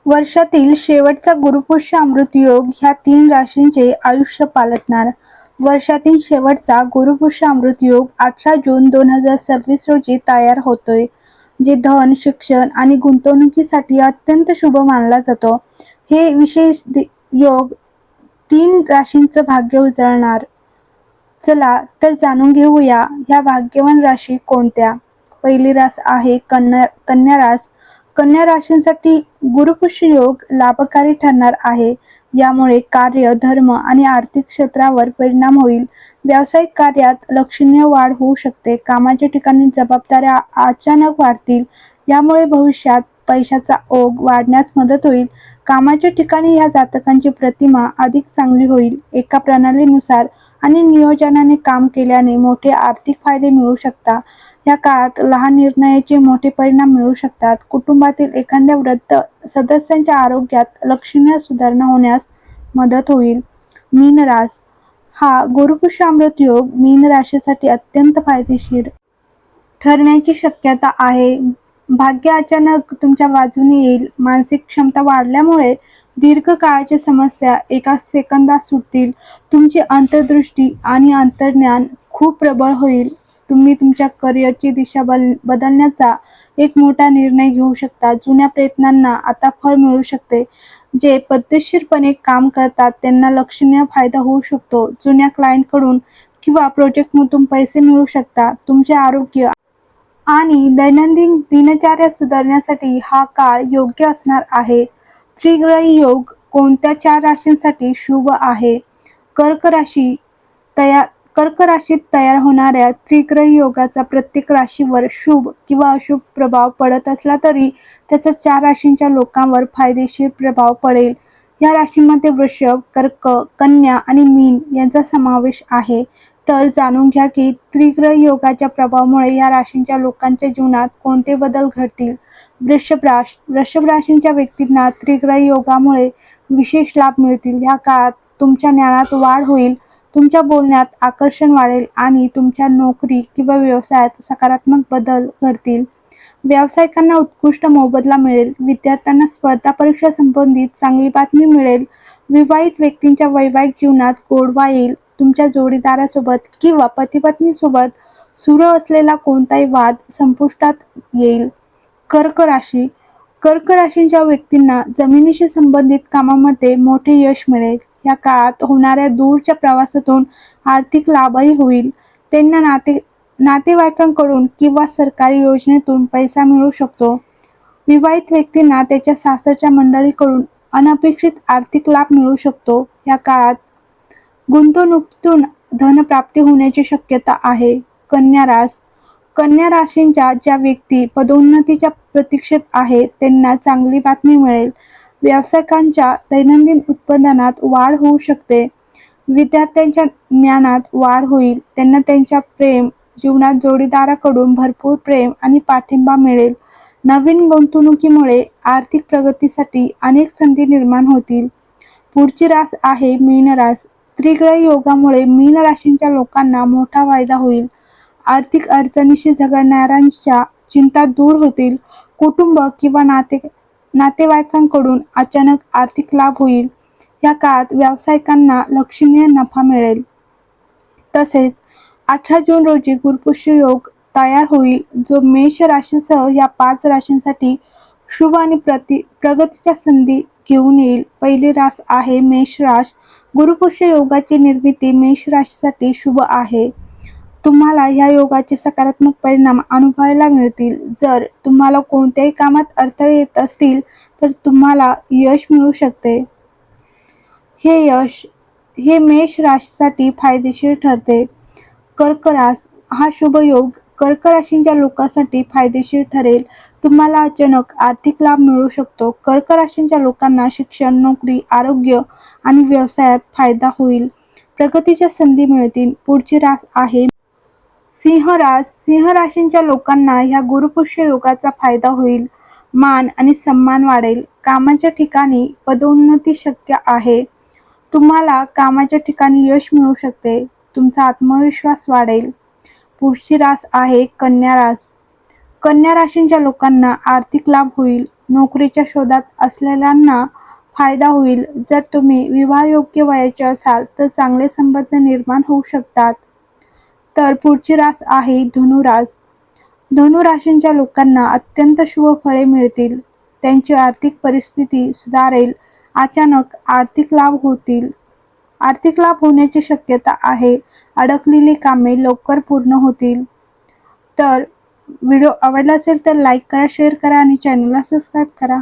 वर्षातील शेवटचा गुरुपुष्य अमृत योग ह्या 3 राशींचे आयुष्य पालटणार. वर्षातील शेवटचा गुरुपुष्य अमृत योग 18 जून 2026 रोजी तयार होतोय, जे धन, शिक्षण आणि गुंतवणुकीसाठी अत्यंत शुभ मानला जातो. हे विशेष योग 3 राशींचं भाग्य उजळणार. चला तर जाणून घेऊया ह्या भाग्यवान राशी कोणत्या. पहिली रास आहे कन्या रास. कन्या राशींसाठी गुरुपुष्य योग लाभकारी ठरणार आहे. यामुळे कार्य, धर्म आणि आर्थिक क्षेत्रावर परिणाम होईल. व्यावसायिक कार्यात लक्षणीय वाढ होऊ शकते. कामाच्या ठिकाणी जबाबदाऱ्या अचानक वाढतील. यामुळे भविष्यात पैशाचा ओघ वाढण्यास मदत होईल. कामाच्या ठिकाणी या जातकांची प्रतिमा अधिक चांगली होईल. एका प्रणालीनुसार आणि नियोजनाने काम केल्याने मोठे आर्थिक फायदे मिळू शकतात. या काळात लहान निर्णयाचे मोठे परिणाम मिळू शकतात. कुटुंबातील एखाद्या वृद्ध सदस्यांच्या आरोग्यात लक्षणीय सुधारणा होण्यास मदत होईल. मीन रास. हा गुरुपुष्य अमृत योग मीन राशीसाठी अत्यंत फायदेशीर ठरण्याची शक्यता आहे. भाग्य अचानक तुमच्या बाजूने येईल. मानसिक क्षमता वाढल्यामुळे दीर्घकाळाच्या समस्या एका सेकंदात सुटतील. तुमची अंतर्दृष्टी आणि अंतर्ज्ञान खूप प्रबळ होईल. तुम्ही तुमच्या करिअरची दिशा बदलण्याचा एक मोठा निर्णय घेऊ शकता. जुन्या प्रयत्नांना आता फळ मिळू शकते. जे पद्धतशीरपणे काम करतात त्यांना लक्षणीय फायदा होऊ शकतो. जुन्या क्लायंटकडून किंवा प्रोजेक्टमधून पैसे मिळू शकतात. तुमचे आरोग्य आणि दैनंदिन दिनचर्या सुधारण्यासाठी हा काळ योग्य असणार आहे. त्रिग्रही योग कोणत्या 4 राशींसाठी शुभ आहे. कर्क राशीत तयार होणाऱ्या त्रिग्रही योगाचा प्रत्येक राशीवर शुभ किंवा अशुभ प्रभाव पडत असला तरी त्याचा 4 राशींच्या लोकांवर फायदेशीर प्रभाव पडेल. या राशींमध्ये वृषभ, कर्क, कन्या आणि मीन यांचा समावेश आहे. तर जाणून घ्या की त्रिग्रही योगाच्या प्रभावामुळे या राशींच्या लोकांच्या जीवनात कोणते बदल घडतील. वृषभ राशींच्या व्यक्तींना त्रिग्रही योगामुळे विशेष लाभ मिळतील. या काळात तुमच्या ज्ञानात वाढ होईल. तुमच्या बोलण्यात आकर्षण वाढेल आणि तुमच्या नोकरी किंवा व्यवसायात सकारात्मक बदल घडतील. व्यावसायिकांना उत्कृष्ट मोबदला मिळेल. विद्यार्थ्यांना स्पर्धा परीक्षा संबंधित चांगली बातमी मिळेल. विवाहित व्यक्तींच्या वैवाहिक जीवनात गोडवा येईल. तुमच्या जोडीदारासोबत किंवा पती-पत्नीसोबत सुरू असलेला कोणताही वाद संपुष्टात येईल. कर्क राशींच्या व्यक्तींना जमिनीशी संबंधित कामामध्ये मोठे यश मिळेल. या काळात होणाऱ्या दूरच्या प्रवासातून आर्थिक लाभही होईल. त्यांना नातेवाईकांकडून किंवा सरकारी योजनेतून पैसा मिळू शकतो. विवाहित व्यक्तींना त्याच्या सासरच्या मंडळीकडून अनपेक्षित आर्थिक लाभ मिळू शकतो. या काळात गुंतवणुकीतून धनप्राप्ती होण्याची शक्यता आहे. कन्या राशींच्या ज्या व्यक्ती पदोन्नतीच्या प्रतीक्षेत आहेत त्यांना चांगली बातमी मिळेल. व्यावसायिकांच्या दैनंदिन उत्पादनात वाढ होऊ शकते. विद्यार्थ्यांच्या ज्ञानात वाढ होईल. त्यांना त्यांच्या प्रेम जीवनात जोडीदाराकडून भरपूर प्रेम आणि पाठिंबा मिळेल. नवीन गुंतवणुकीमुळे आर्थिक प्रगतीसाठी अनेक संधी निर्माण होतील. पुढची रास आहे मीन रास. त्रिग्रही योगामुळे मीन राशींच्या लोकांना मोठा फायदा होईल. आर्थिक अडचणीशी झगडणाऱ्यांच्या चिंता दूर होतील. कुटुंब किंवा नातेवाईकांकडून अचानक आर्थिक लाभ होईल. या काळात व्यावसायिकांना लक्षणीय नफा मिळेल. तसेच 18 जून रोजी गुरुपुष्य योग तयार होईल, जो मेष राशीसह या 5 राशींसाठी शुभ आणि प्रगतीच्या संधी घेऊन येईल. पहिली रास आहे मेष रास. गुरुपुष्य योगाची निर्मिती मेष राशीसाठी शुभ आहे. तुम्हाला ह्या योगाचे सकारात्मक परिणाम अनुभवायला मिळतील. जर तुम्हाला कोणत्याही कामात अडथळे येत असतील तर तुम्हाला यश मिळू शकते. हे मेष राशीसाठी फायदेशीर ठरते. कर्क रास. हा शुभ योग कर्क राशींच्या लोकांसाठी फायदेशीर ठरेल. तुम्हाला अचानक आर्थिक लाभ मिळू शकतो. कर्क राशींच्या लोकांना शिक्षण, नोकरी, आरोग्य आणि व्यवसायात फायदा होईल. प्रगतीच्या संधी मिळतील. पुढची रास आहे सिंह रास. सिंह राशींच्या लोकांना ह्या गुरुपुष्य योगाचा फायदा होईल. मान आणि सन्मान वाढेल. कामाच्या ठिकाणी पदोन्नती शक्य आहे. तुम्हाला कामाच्या ठिकाणी यश मिळू शकते. तुमचा आत्मविश्वास वाढेल. पुढची रास आहे कन्या रास. कन्या राशींच्या लोकांना आर्थिक लाभ होईल. नोकरीच्या शोधात असलेल्यांना फायदा होईल. जर तुम्ही विवाहयोग्य वयाचे असाल तर चांगले संबंध निर्माण होऊ शकतात. तर पुढची रास आहे धनुरास. धनुराशींच्या लोकांना अत्यंत शुभ फळे मिळतील. त्यांची आर्थिक परिस्थिती सुधारेल. अचानक आर्थिक लाभ होतील. आर्थिक लाभ होण्याची शक्यता आहे. अडकलेली कामे लवकर पूर्ण होतील. तर व्हिडिओ आवडला असेल तर लाईक करा, शेअर करा आणि चॅनलला सबस्क्राईब करा.